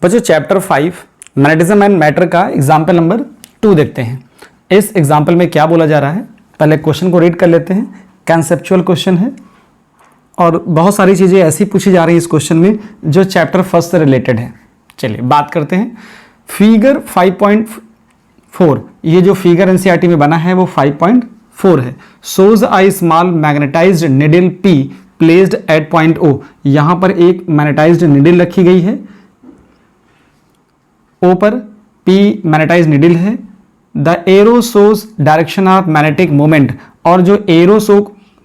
बच्चों chapter 5 magnetism and matter का example number 2 देखते हैं। इस एग्जाम्पल में क्या बोला जा रहा है, पहले क्वेश्चन को रीड कर लेते हैं। कंसेप्चुअल क्वेश्चन है और बहुत सारी चीज़ें ऐसी पूछी जा रही है इस क्वेश्चन में जो चैप्टर फर्स्ट से रिलेटेड है। चलिए बात करते हैं। फिगर 5.4, ये जो फिगर एनसीईआरटी में बना है वो 5.4 है। सोज आई small magnetised needle P placed at point O। यहां पर एक मैग्नेटाइज्ड निडल रखी गई है, O पर P मैग्नेटाइज्ड निडल है। The arrow shows direction of magnetic moment, और जो एरो शो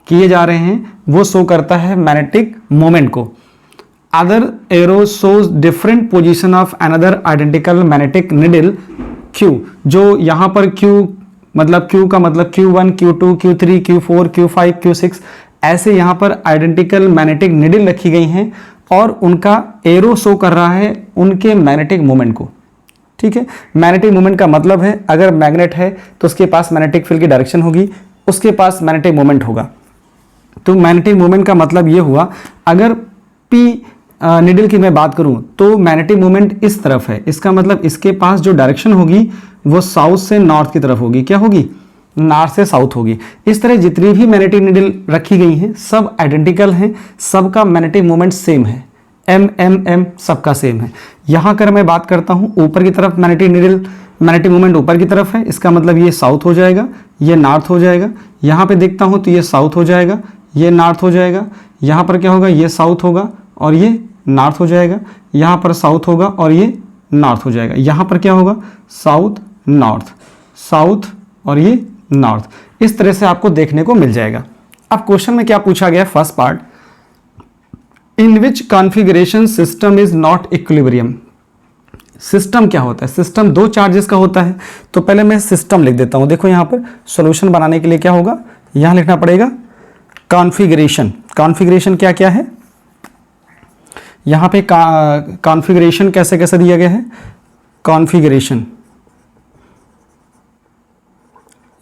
किए जा रहे हैं वो शो करता है मैग्नेटिक मोमेंट को। Other arrow shows different position of another identical magnetic needle Q। जो यहां पर Q मतलब Q का मतलब Q1, Q2, Q3, Q4, Q5, Q6 ऐसे यहां पर आइडेंटिकल मैग्नेटिक निडल रखी गई हैं और उनका एरो शो कर रहा है उनके मैग्नेटिक मोमेंट को। ठीक है, मैग्नेटिक मोमेंट का मतलब है अगर मैग्नेट है तो उसके पास मैग्नेटिक फील्ड की डायरेक्शन होगी, उसके पास मैग्नेटिक मोमेंट होगा। तो मैग्नेटिक मोमेंट का मतलब ये हुआ, अगर P निडल की मैं बात करूं तो मैग्नेटिक मोमेंट इस तरफ है, इसका मतलब इसके पास जो डायरेक्शन होगी वो साउथ से नॉर्थ की तरफ होगी। क्या होगी? नॉर्थ से साउथ होगी। इस तरह जितनी भी मैग्नेटिक निडल रखी गई हैं सब आइडेंटिकल हैं, सबका मैग्नेटिक मोमेंट सेम है, M सबका सेम है। यहां कर मैं बात करता हूं ऊपर की तरफ मैग्नेटिक मोमेंट ऊपर की तरफ है, इसका मतलब ये साउथ हो जाएगा, ये नॉर्थ हो जाएगा। यहां पे देखता हूं तो ये साउथ हो जाएगा, ये नॉर्थ हो जाएगा। यहां पर क्या होगा? ये साउथ होगा और ये नॉर्थ हो जाएगा। यहां पर साउथ होगा और ये नॉर्थ हो जाएगा। यहां पर क्या होगा? साउथ नॉर्थ, साउथ और ये नॉर्थ। इस तरह से आपको देखने को मिल जाएगा। अब क्वेश्चन में क्या पूछा गया? First part, in which configuration system is not equilibrium. System क्या होता है? सिस्टम दो चार्जेस का होता है। तो पहले मैं सिस्टम लिख देता हूं। देखो यहां पर सॉल्यूशन बनाने के लिए क्या होगा, यहां लिखना पड़ेगा कॉन्फ़िगरेशन। कॉन्फ़िगरेशन क्या क्या है? यहां पे कॉन्फ़िगरेशन कैसे कैसे दिया गया है? कॉन्फ़िगरेशन,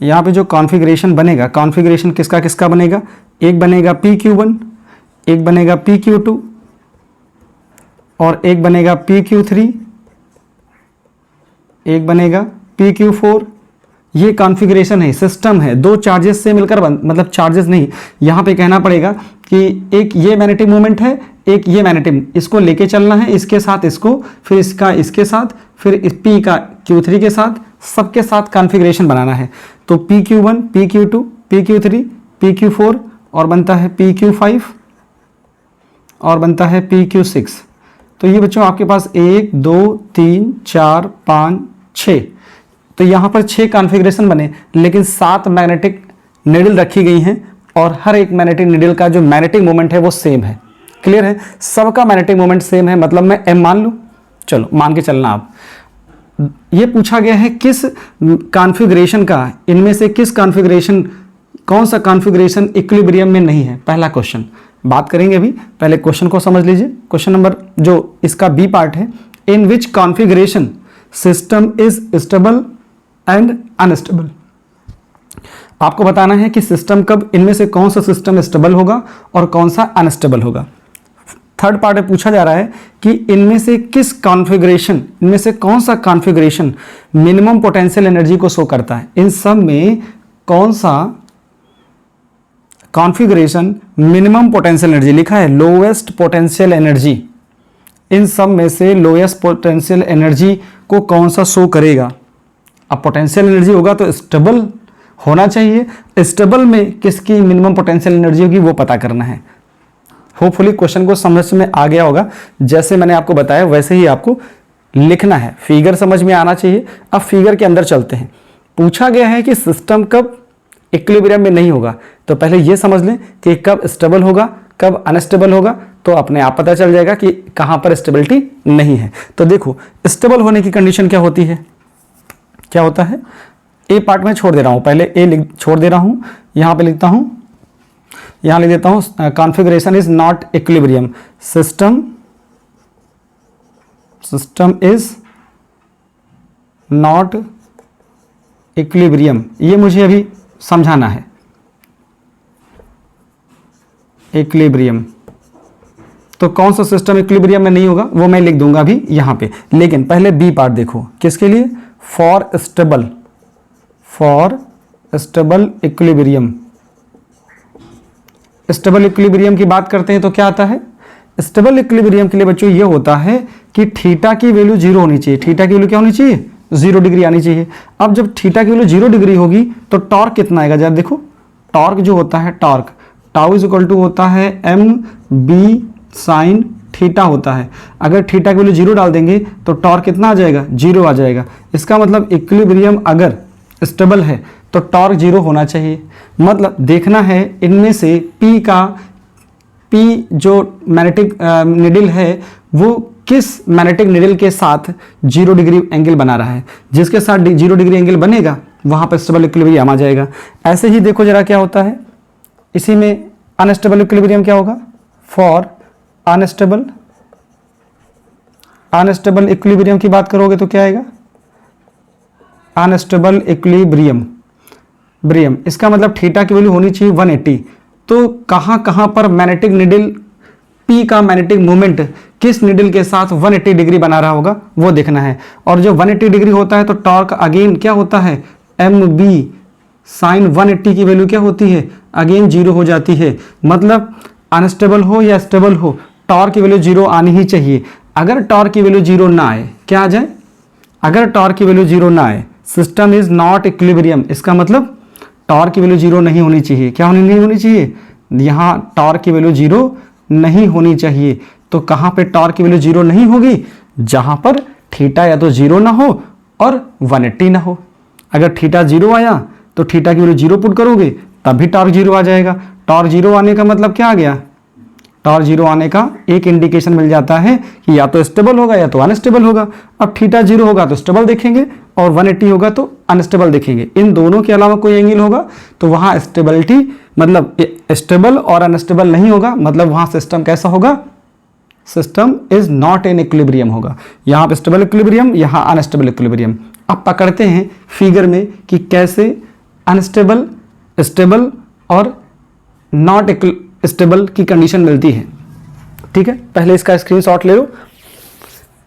यहां पे जो कॉन्फ़िगरेशन बनेगा, कॉन्फ़िगरेशन किसका किसका बनेगा? एक बनेगा PQ1, एक बनेगा PQ2 और एक बनेगा PQ3, एक बनेगा PQ4। ये कॉन्फ़िगरेशन है, सिस्टम है, दो चार्जेस से मिलकर मतलब चार्जेस नहीं, यहां पे कहना पड़ेगा कि एक ये मैग्नेटिक मोमेंट है, एक ये मैग्नेटिक, इसको लेके चलना है, इसके साथ इसको, फिर इसका इसके साथ, फिर इस P का Q3 के साथ, सबके साथ कॉन्फ़िगरेशन बनाना है। तो PQ1, PQ2, PQ3, PQ4 और बनता है PQ5 और बनता है PQ6। तो ये बच्चों आपके पास 1 2 3 4 5 6, तो यहां पर 6 कॉन्फ़िगरेशन बने, लेकिन 7 मैग्नेटिक निडल रखी गई हैं और हर एक मैग्नेटिक निडल का जो मैग्नेटिक मोमेंट है वो सेम है। क्लियर है? सबका मैग्नेटिक मोमेंट सेम है, मतलब मैं M मान लूं। चलो मान के चलना आप। ये पूछा गया है किस कॉन्फ़िगरेशन का, इनमें से किस कॉन्फ़िगरेशन, कौन सा कॉन्फ़िगरेशन इक्विलिब्रियम में नहीं है। पहला क्वेश्चन बात करेंगे अभी, पहले क्वेश्चन को समझ लीजिए। क्वेश्चन नंबर जो इसका बी पार्ट है, in which configuration system is stable and unstable. आपको बताना है कि सिस्टम कब, इनमें से कौन सा सिस्टम स्टेबल होगा और कौन सा अनस्टेबल होगा। थर्ड पार्ट में पूछा जा रहा है कि इनमें से किस कॉन्फ़िगरेशन, इनमें से कौन सा कॉन्फ़िगरेशन मिनिमम पोटेंशियल एनर्जी को शो करता है। इन सब में कौन सा कॉन्फ़िगरेशन मिनिमम पोटेंशियल एनर्जी लिखा है, लोएस्ट पोटेंशियल एनर्जी, इन सब में से लोएस्ट पोटेंशियल एनर्जी को कौन सा शो करेगा। अब पोटेंशियल एनर्जी होगा तो स्टेबल होना चाहिए, स्टेबल में किसकी मिनिमम पोटेंशियल एनर्जी होगी वो पता करना है। होपफुली क्वेश्चन को समझ में आ गया होगा, जैसे मैंने आपको बताया वैसे ही आपको लिखना है, फिगर समझ में आना चाहिए। अब फिगर के अंदर चलते हैं। पूछा गया है कि सिस्टम कब इक्विलिब्रियम में नहीं होगा, तो पहले ये समझ लें कि कब स्टेबल होगा कब अनस्टेबल होगा, तो अपने आप पता चल जाएगा कि कहां पर स्टेबिलिटी नहीं है। तो देखो स्टेबल होने की कंडीशन क्या होती है, क्या होता है। ए पार्ट में छोड़ दे रहा हूं, पहले ए छोड़ दे रहा हूं, यहां पे लिखता हूं, यहां लिख देता हूं configuration is not equilibrium, system is not equilibrium. ये मुझे अभी समझाना है। इक्विलिब्रियम तो कौन सा सिस्टम इक्विलिब्रियम में नहीं होगा वो मैं लिख दूंगा अभी यहाँ पे। लेकिन पहले बी पार्ट देखो, किसके लिए? For stable equilibrium. Stable equilibrium की बात करते हैं तो क्या आता है? स्टेबल इक्विलिब्रियम के लिए बच्चों ये होता है कि थीटा की वैल्यू 0 होनी चाहिए। थीटा की वैल्यू क्या होनी चाहिए? 0 डिग्री आनी चाहिए। अब जब थीटा की वैल्यू 0 डिग्री होगी तो टॉर्क कितना आएगा? जरा देखो, टॉर्क जो होता है, torque tau is equal to होता है एम बी साइन थीटा होता है। अगर थीटा की वैल्यू 0 डाल देंगे तो टॉर्क कितना आ जाएगा? 0 आ जाएगा। इसका मतलब इक्विलिब्रियम अगर स्टेबल है तो टॉर्क 0 होना चाहिए। मतलब देखना है इनमें से P जो मैग्नेटिक निडल है वो किस मैग्नेटिक निडल के साथ 0 डिग्री एंगल बना रहा है। जिसके साथ 0 डिग्री एंगल बनेगा वहां पर स्टेबल इक्विलिब्रियम आ जाएगा। ऐसे ही देखो जरा क्या होता है, इसी में अनस्टेबल इक्विलिब्रियम क्या होगा? फॉर अनस्टेबल इक्विलिब्रियम की बात करोगे तो क्या आएगा? Unstable equilibrium. इसका मतलब थीटा की वैल्यू होनी चाहिए 180। तो कहां कहां पर मैग्नेटिक निडल P का मैग्नेटिक मोमेंट किस निडल के साथ 180 डिग्री बना रहा होगा वो देखना है। और जो 180 डिग्री होता है तो टॉर्क अगेन क्या होता है? एम बी साइन 180 की वैल्यू क्या होती है? अगेन 0 हो जाती है। मतलब अनस्टेबल हो या स्टेबल हो, टॉर्क की वैल्यू 0 आनी ही चाहिए। अगर टॉर्क की वैल्यू 0 ना आए, क्या आ जाए? अगर टॉर्क की वैल्यू 0 ना आए, सिस्टम इज नॉट इक्विलिब्रियम। इसका मतलब टॉर्क की वैल्यू 0 नहीं होनी चाहिए। क्या नहीं होनी चाहिए? यहां टॉर्क की वैल्यू 0 नहीं होनी चाहिए। तो कहां पे टॉर्क की वैल्यू 0 नहीं होगी? जहां पर थीटा या तो 0 ना हो और 180 ना हो। अगर थीटा 0 आया तो थीटा की वैल्यू 0 पुट करोगे तब भी टॉर्क 0 आ जाएगा। टॉर्क 0 आने का मतलब क्या आ गया? टॉर्क 0 आने का एक इंडिकेशन मिल जाता है कि या तो स्टेबल होगा या तो अनस्टेबल होगा। अब थीटा 0 होगा तो स्टेबल देखेंगे और 180 होगा तो अनस्टेबल देखेंगे। इन दोनों के अलावा कोई एंगल होगा तो वहां स्टेबिलिटी मतलब स्टेबल और अनस्टेबल नहीं होगा। मतलब वहां सिस्टम कैसा होगा? System is not in equilibrium होगा। यहां पर स्टेबल इक्विलिब्रियम, यहां अनस्टेबल इक्विलिब्रियम। अब पकड़ते हैं फिगर में कि कैसे अनस्टेबल, स्टेबल और नॉट स्टेबल की कंडीशन मिलती है। ठीक है, पहले इसका स्क्रीनशॉट ले लो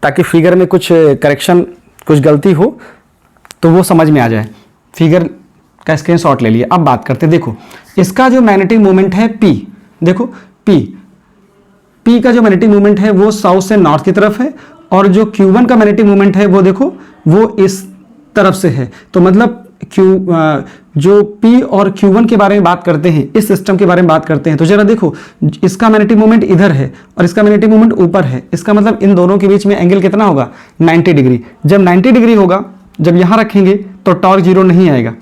ताकि फिगर में कुछ करेक्शन, कुछ गलती हो तो वो समझ में आ जाए। फिगर का स्क्रीनशॉट ले लिया। अब बात करते हैं, देखो इसका जो मैग्नेटिक मोमेंट है P, देखो P का जो मैग्नेटिक मोमेंट है वो साउथ से नॉर्थ की तरफ है और जो Q1 का मैग्नेटिक मोमेंट है वो देखो वो इस तरफ से है। तो मतलब जो P और Q1 के बारे में बात करते हैं, इस सिस्टम के बारे में बात करते हैं, तो जरा देखो इसका मैग्नेटिक मोमेंट इधर है और इसका मैग्नेटिक मोमेंट ऊपर है। इसका मतलब इन दोनों के बीच में एंगल कितना होगा? 90 डिग्री। जब 90 डिग्री होगा, जब यहां रखेंगे तो टॉर्क 0 नहीं आएगा।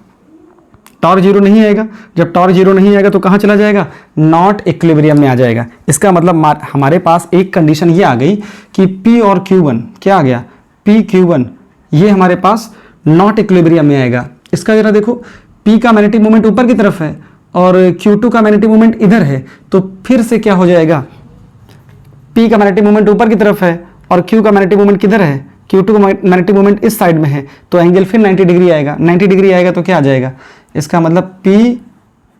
टॉर्क 0 नहीं आएगा। जब टॉर्क 0 नहीं आएगा तो कहां चला जाएगा? नॉट इक्विलिब्रियम में आ जाएगा। इसका मतलब हमारे पास एक कंडीशन ये आ गई कि P और Q1 क्या आ गया? P Q1 ये हमारे पास नॉट इक्विलिब्रियम में आएगा। इसका जरा देखो, P का मैग्नेटिक मोमेंट ऊपर की तरफ है और Q2 का मैग्नेटिक मोमेंट इधर है। तो फिर से क्या हो जाएगा? P का मैग्नेटिक मोमेंट ऊपर की तरफ है और Q का मैग्नेटिक मोमेंट किधर है? Q2 का मैग्नेटिक मोमेंट इस साइड में है। तो एंगल फिर 90 डिग्री आएगा। 90 डिग्री आएगा तो क्या आ जाएगा? इसका मतलब P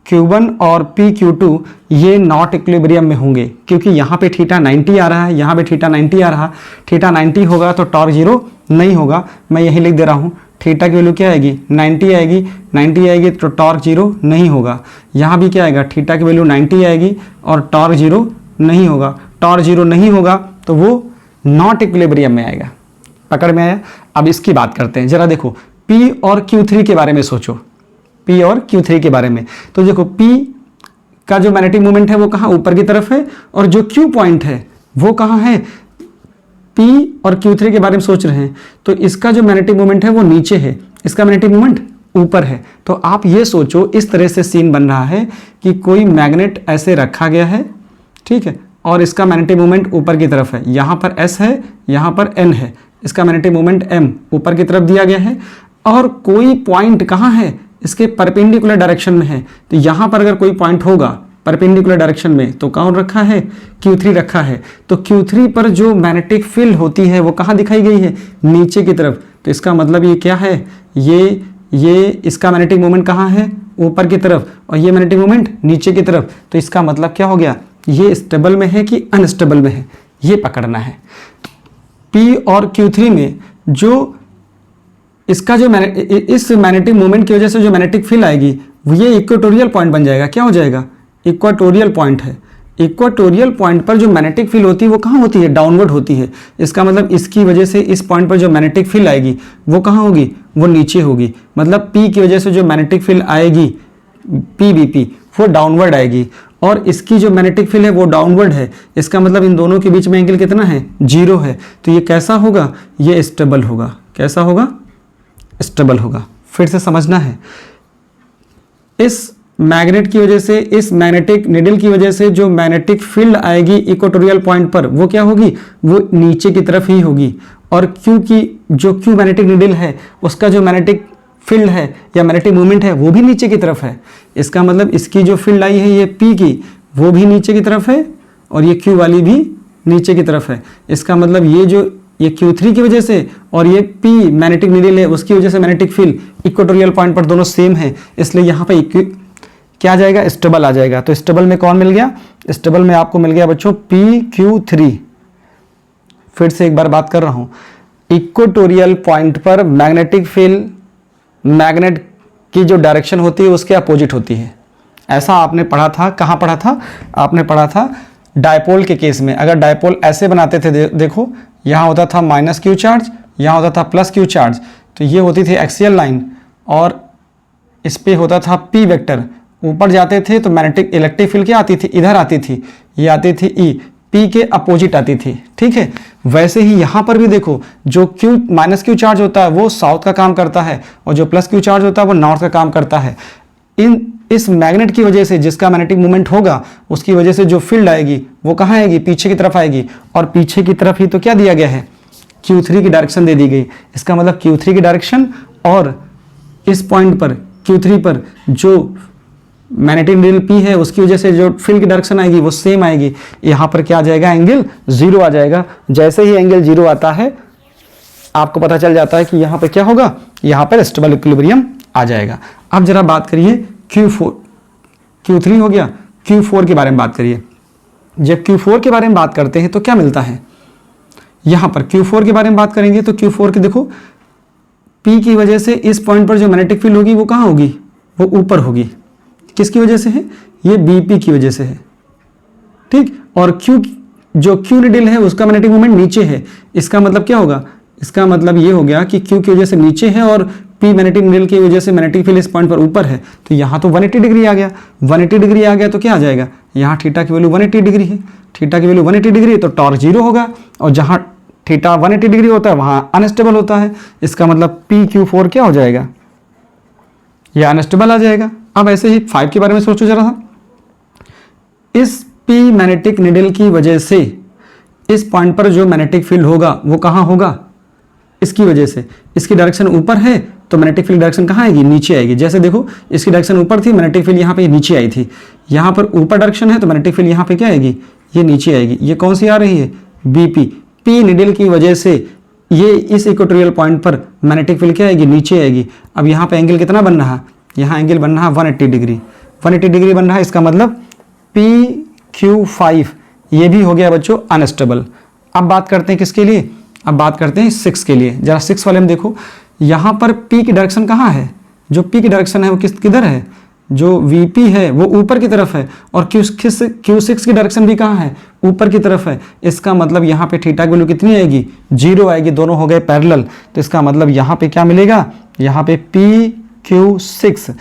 Q1 और P Q2 ये नॉट इक्विलिब्रियम में होंगे क्योंकि यहाँ पे थीटा 90 आ रहा है, यहाँ पे थीटा 90 आ रहा। थीटा 90 होगा तो टॉर्क 0 नहीं होगा। मैं यही लिख दे रहा हूँ, थीटा की वैल्यू क्या आएगी? 90 आएगी। 90 आएगी तो टॉर्क 0 नहीं होगा। यहाँ भी क्या आएगा? थीटा की वैल्यू 90 आएगी और टॉर्क 0 नहीं होगा। टॉर्क 0 नहीं होगा तो वो नॉट इक्विलिब्रियम में आएगा। पकड़ में आया? अब इसकी बात करते हैं। जरा देखो P और Q3 के बारे में सोचो, P और Q3 के बारे में। तो देखो P का जो मैग्नेटिक मोमेंट है वो कहाँ? ऊपर की तरफ है और जो Q पॉइंट है वो कहाँ है? P और Q3 के बारे में सोच रहे हैं तो इसका जो मैग्नेटिक मोमेंट है वो नीचे है, इसका मैग्नेटिक मोमेंट ऊपर है। तो आप ये सोचो, इस तरह से सीन बन रहा है कि कोई मैग्नेट ऐसे रखा गया है, ठीक है, और इसका मैग्नेटिक मोमेंट ऊपर की तरफ है। यहाँ पर S है, यहाँ पर N है, इसका मैग्नेटिक मोमेंट M ऊपर की तरफ दिया गया है और कोई पॉइंट कहाँ है? इसके परपेंडिकुलर डायरेक्शन में है। तो यहाँ पर अगर कोई पॉइंट होगा परपेंडिकुलर डायरेक्शन में तो कौन रखा है? Q3 रखा है। तो Q3 पर जो मैग्नेटिक फील्ड होती है वो कहाँ दिखाई गई है? नीचे की तरफ। तो इसका मतलब ये क्या है? ये इसका मैग्नेटिक मोमेंट कहाँ है? ऊपर की तरफ और ये मैग्नेटिक मोमेंट नीचे की तरफ। तो इसका मतलब क्या हो गया ये स्टेबल में है कि अनस्टेबल में है, ये पकड़ना है। P और Q3 में जो इसका जो इस मैग्नेटिक मोमेंट की वजह से जो मैग्नेटिक फील्ड आएगी ये इक्वेटोरियल पॉइंट बन जाएगा। क्या हो जाएगा? इक्वेटोरियल पॉइंट है। इक्वेटोरियल पॉइंट पर जो मैग्नेटिक फील्ड होती है वो कहाँ होती है? डाउनवर्ड होती है। इसका मतलब इसकी वजह से इस पॉइंट पर जो मैग्नेटिक फील्ड आएगी वो कहाँ होगी? वो नीचे होगी। मतलब P की वजह से जो मैग्नेटिक फील्ड आएगी PBP वो डाउनवर्ड आएगी और इसकी जो मैग्नेटिक फील्ड है वो डाउनवर्ड है। इसका मतलब इन दोनों के बीच में एंगल कितना है? 0 है। तो ये कैसा होगा? ये स्टेबल होगा। कैसा होगा? स्टेबल होगा। फिर से समझना है, इस मैग्नेट की वजह से, इस मैग्नेटिक निडल की वजह से जो मैग्नेटिक फील्ड आएगी इक्वेटोरियल पॉइंट पर वो क्या होगी? वो नीचे की तरफ ही होगी। और क्योंकि जो क्यू मैग्नेटिक निडल है उसका जो मैग्नेटिक फील्ड है या मैग्नेटिक मूवमेंट है वो भी नीचे की तरफ है। इसका मतलब इसकी जो फील्ड आई है ये P की वो भी नीचे की तरफ है और ये Q वाली भी नीचे की तरफ है। इसका मतलब ये Q3 की वजह से और ये P मैग्नेटिक निडल है उसकी वजह से मैग्नेटिक फील्ड इक्वेटोरियल पॉइंट पर दोनों सेम है, इसलिए यहाँ पे क्या आ जाएगा? स्टेबल आ जाएगा। तो स्टेबल में कौन मिल गया? स्टेबल में आपको मिल गया बच्चों PQ3। फिर से एक बार बात कर रहा हूँ, इक्वेटोरियल पॉइंट पर मैग्नेटिक फील्ड मैग्नेट की जो डायरेक्शन होती है उसके अपोजिट होती है। ऐसा आपने पढ़ा था। कहाँ पढ़ा था? आपने पढ़ा था डायपोल के केस में। अगर डायपोल ऐसे बनाते थे, देखो यहाँ होता था -Q चार्ज, यहाँ होता था +Q चार्ज, तो ये होती थी एक्सियल लाइन और इस पे होता था P वेक्टर। ऊपर जाते थे तो मैग्नेटिक इलेक्ट्रिक फील्ड क्या आती थी? इधर आती थी, ये आती थी E, P के अपोजिट आती थी। ठीक है, वैसे ही यहाँ पर भी देखो जो -Q चार्ज होता है वो साउथ का काम करता है और जो +Q चार्ज होता है वो नॉर्थ का काम करता है। इस मैग्नेट की वजह से जिसका मैग्नेटिक मूवमेंट होगा उसकी वजह से जो फील्ड आएगी वो कहाँ आएगी? पीछे की तरफ आएगी और पीछे की तरफ ही तो क्या दिया गया है? Q3 की डायरेक्शन दे दी गई। इसका मतलब Q3 की डायरेक्शन और इस पॉइंट पर Q3 पर जो मैग्नेटिक निडल P है उसकी वजह से जो फील्ड की डायरेक्शन आएगी वो सेम आएगी। यहाँ पर क्या आ जाएगा? एंगल 0 आ जाएगा। जैसे ही एंगल 0 आता है आपको पता चल जाता है कि यहाँ पर क्या होगा? यहाँ पर स्टेबल इक्विलिब्रियम आ जाएगा। अब जरा बात करिए Q3 हो गया, Q4 के बारे में बात करिए। जब Q4 के बारे में बात करते हैं तो क्या मिलता है? यहाँ पर Q4 के बारे में बात करेंगे तो Q4 के देखो P की वजह से इस पॉइंट पर जो मैग्नेटिक फील्ड होगी वो कहाँ होगी? वो ऊपर होगी। किसकी वजह से है? ये BP की वजह से है। ठीक, और जो Q निडल है उसका मैग्नेटिक मोमेंट नीचे है। इसका मतलब क्या होगा? इसका मतलब ये हो गया कि Q की वजह से नीचे है और P मैग्नेटिक निडल की वजह से मैग्नेटिक फील्ड इस पॉइंट पर ऊपर है। तो यहाँ तो 180 डिग्री आ गया। 180 डिग्री आ गया तो क्या आ जाएगा? यहाँ थीटा की वैल्यू 180 डिग्री है। थीटा की वैल्यू 180 डिग्री है तो टॉर्क 0 होगा और जहाँ थीटा 180 डिग्री होता है वहाँ अनस्टेबल होता है। इसका मतलब PQ4 क्या हो जाएगा? यह अनस्टेबल आ जाएगा। अब ऐसे ही 5 के बारे में सोचो जरा सा। इस P मैग्नेटिक निडल की वजह से इस पॉइंट पर जो मैग्नेटिक फील्ड होगा वो कहाँ होगा? इसकी वजह से इसकी डायरेक्शन ऊपर है तो मैग्नेटिक फील्ड डायरेक्शन कहाँ आएगी? नीचे आएगी। जैसे देखो इसकी डायरेक्शन ऊपर थी, मैग्नेटिक फील्ड यहाँ पे नीचे आई थी। यहाँ पर ऊपर डायरेक्शन है तो मैग्नेटिक फील्ड यहाँ पे क्या आएगी? ये नीचे आएगी। ये कौन सी आ रही है? BP। P निडल की वजह से ये इस इक्वेटोरियल पॉइंट पर मैग्नेटिक फील्ड क्या आएगी? नीचे आएगी। अब यहाँ पे एंगल कितना बन रहा है? यहाँ एंगल बन रहा है 180 डिग्री। 180 डिग्री बन रहा है। इसका मतलब PQ5 ये भी हो गया बच्चों अनस्टेबल। अब बात करते हैं किसके लिए? अब बात करते हैं 6 के लिए। जरा 6 वाले में देखो, यहाँ पर P की डायरेक्शन कहाँ है? जो P की डायरेक्शन है वो किधर है? जो VP है वो ऊपर की तरफ है और Q6 की डायरेक्शन भी कहाँ है? ऊपर की तरफ है। इसका मतलब यहाँ पे थीटा की वैल्यू कितनी आएगी? 0 आएगी। दोनों हो गए पैरेलल। तो इसका मतलब यहाँ पे क्या मिलेगा? यहाँ पे PQ6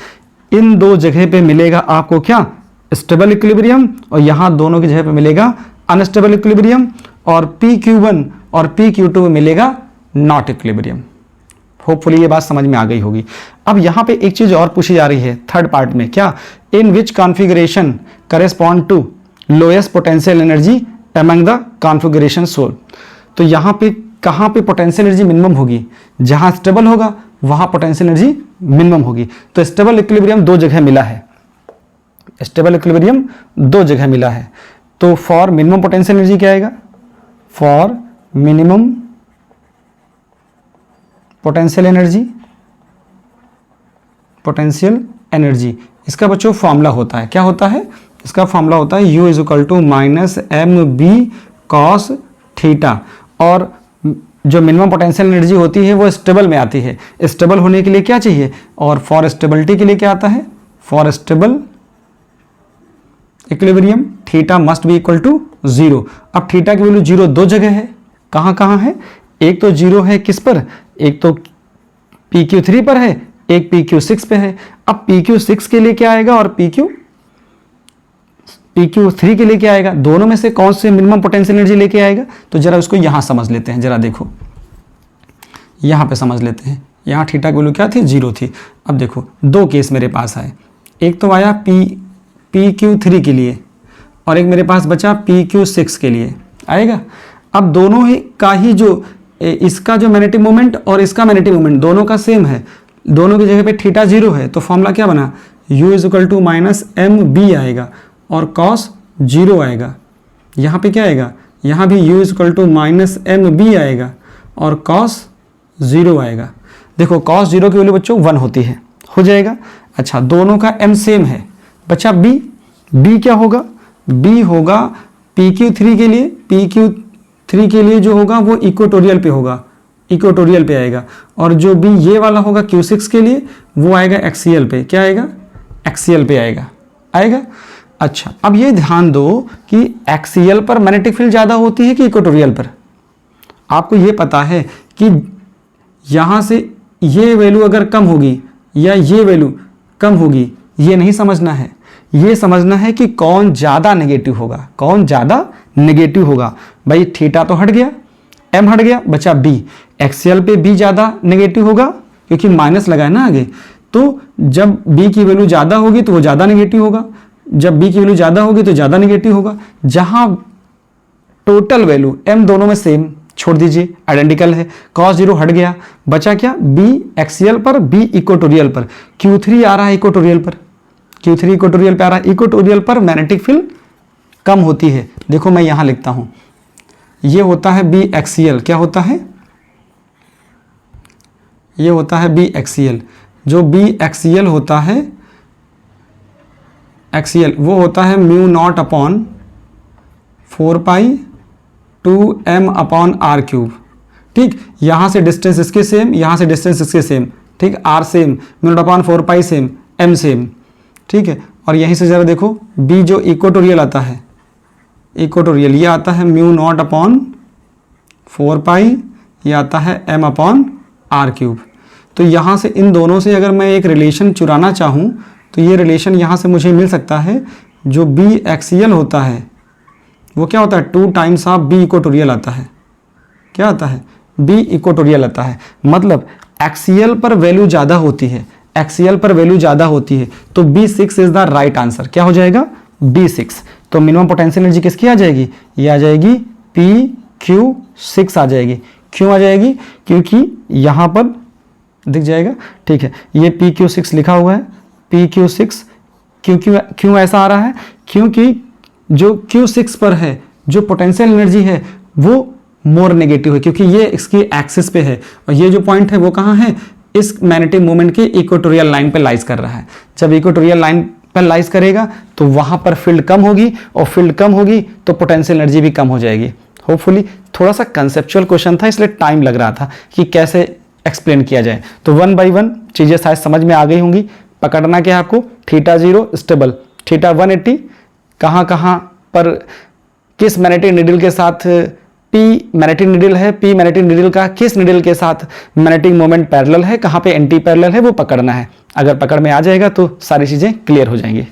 इन दो जगह पे मिलेगा आपको क्या? Stable equilibrium. और यहाँ दोनों की जगह पे मिलेगा अनस्टेबल इक्विलिब्रियम और PQ1 और PQ2 मिलेगा नॉट इक्विलिब्रियम। होपफुली ये बात समझ में आ गई होगी। अब यहाँ पे एक चीज और पूछी जा रही है थर्ड पार्ट में, क्या? In which configuration correspond to lowest potential energy among the configuration solve. तो यहाँ पे कहाँ पे पोटेंशियल एनर्जी मिनिमम होगी? जहाँ स्टेबल होगा वहाँ पोटेंशियल एनर्जी मिनिमम होगी। तो स्टेबल इक्विलिब्रियम दो जगह मिला है। स्टेबल इक्विलिब्रियम दो जगह मिला है। तो फॉर मिनिमम पोटेंशियल एनर्जी क्या आएगा? फॉर मिनिमम पोटेंशियल एनर्जी, इसका बच्चों फॉर्मूला होता है। क्या होता है? इसका फॉर्मूला होता है U is equal to minus M B cos theta. और जो मिनिमम पोटेंशियल एनर्जी होती है वो स्टेबल में आती है। स्टेबल होने के लिए क्या चाहिए, और फॉर स्टेबिलिटी के लिए क्या आता है, for stable equilibrium theta must be equal to 0। अब थीटा की वैल्यू 0 दो जगह है, कहाँ कहाँ है, एक तो 0 है किस पर, एक तो PQ3 पर है, एक PQ6 पे है। अब PQ6 के लिए क्या आएगा और PQ3 के लिए क्या आएगा, दोनों में से कौन से मिनिमम पोटेंशियल एनर्जी लेके आएगा। तो जरा उसको यहां समझ लेते हैं, जरा देखो यहां पे समझ लेते हैं। यहां थीटा की वैल्यू क्या थी, 0 थी। अब देखो दो केस मेरे पास आए, एक तो आया PQ3 के लिए और एक मेरे पास बचा PQ6 के लिए आएगा। अब दोनों ही का ही जो इसका जो मैग्नेटिक मोमेंट और इसका मैग्नेटिक मोमेंट दोनों का सेम है, दोनों की जगह पे थीटा 0 है, तो फॉर्मूला क्या बना, U is equal to minus M B आएगा और कॉस 0 आएगा। यहाँ पे क्या आएगा, यहाँ भी U is equal to minus M B आएगा और कॉस 0 आएगा। देखो कॉस 0 की वैल्यू बच्चों 1 होती है, हो जाएगा। अच्छा दोनों का m सेम है, बच्चा b क्या होगा, b होगा PQ3 के लिए, PQ3 के लिए जो होगा वो इक्वेटोरियल पे होगा, इक्वेटोरियल पे आएगा। और जो b ये वाला होगा Q6 के लिए वो आएगा एक्सियल पे, क्या आएगा, एक्सियल पे आएगा। अच्छा अब ये ध्यान दो कि एक्सियल पर मैग्नेटिक फील्ड ज़्यादा होती है कि इक्वेटोरियल पर। आपको ये पता है कि यहाँ से ये वैल्यू अगर कम होगी या ये वैल्यू कम होगी, ये नहीं समझना है, ये समझना है कि कौन ज़्यादा नेगेटिव होगा, कौन ज़्यादा नेगेटिव होगा। भाई थीटा तो हट गया, m हट गया, बचा b। एक्सियल पे b ज़्यादा नेगेटिव होगा क्योंकि माइनस लगा है ना आगे, तो जब b की वैल्यू ज़्यादा होगी तो वो ज़्यादा नेगेटिव होगा, जब b की वैल्यू ज़्यादा होगी तो ज़्यादा नेगेटिव होगा। जहाँ टोटल वैल्यू m दोनों में सेम, छोड़ दीजिए आइडेंटिकल है, cos 0 हट गया, बचा क्या, b एक्सियल पर b इक्वेटोरियल पर। Q3 आ रहा है इक्वेटोरियल पर, Q3 इक्वेटोरियल पे आ रहा है, इक्वेटोरियल पर मैग्नेटिक फील्ड कम होती है। देखो मैं यहां लिखता हूं, ये होता है b एक्सियल, क्या होता है, ये होता है b एक्सियल। जो b एक्सियल होता है, एक्सियल वो होता है म्यू नॉट अपॉन 4 पाई 2m अपॉन r क्यूब। ठीक, यहां से डिस्टेंस इसके सेम, यहां से डिस्टेंस इसके सेम, ठीक, r same, mu naught upon 4 पाई सेम, m सेम, ठीक है। और यहीं से जरा देखो b जो इक्वेटोरियल आता है, इक्वेटोरियल ये आता है म्यू नॉट अपॉन 4 पाई, ये आता है m अपॉन r क्यूब। तो यहाँ से इन दोनों से अगर मैं एक रिलेशन चुराना चाहूँ तो ये रिलेशन यहाँ से मुझे मिल सकता है। जो b एक्सियल होता है वो क्या होता है, 2 टाइम्स ऑफ b इक्वेटोरियल आता है, क्या आता है, b इक्वेटोरियल आता है। मतलब एक्सियल पर वैल्यू ज़्यादा होती है, एक्सियल पर वैल्यू ज़्यादा होती है, तो B6 is the right answer. क्या हो जाएगा, B6। तो मिनिमम पोटेंशियल एनर्जी किसकी आ जाएगी, ये आ जाएगी PQ6 आ जाएगी। क्यों आ जाएगी, क्योंकि यहाँ पर दिख जाएगा, ठीक है, ये PQ6 लिखा हुआ है, PQ6। क्यों ऐसा आ रहा है, क्योंकि जो Q6 पर है जो पोटेंशियल एनर्जी है वो मोर नेगेटिव है, क्योंकि ये इसकी एक्सिस पे है और ये जो पॉइंट है वो कहाँ है, इस मैग्नेटिक मोमेंट के इक्वेटोरियल लाइन पे लाइज कर रहा है। जब इक्वेटोरियल लाइन पर लाइज करेगा तो वहां पर फील्ड कम होगी, और फील्ड कम होगी तो पोटेंशियल एनर्जी भी कम हो जाएगी। होपफुली थोड़ा सा कंसेप्चुअल क्वेश्चन था, इसलिए टाइम लग रहा था कि कैसे एक्सप्लेन किया जाए। तो 1 बाई 1 चीजें शायद समझ में आ गई होंगी। पकड़ना क्या है आपको, थीटा 0 स्टेबल, थीटा 180 कहाँ कहाँ पर किस मैग्नेटिक नीडल के साथ P मैग्नेटिक नीडल है, P मैग्नेटिक नीडल का किस नीडल के साथ मैग्नेटिक मोमेंट पैरेलल है, कहाँ पे एंटी पैरेलल है, वो पकड़ना है। अगर पकड़ में आ जाएगा तो सारी चीज़ें क्लियर हो जाएंगी।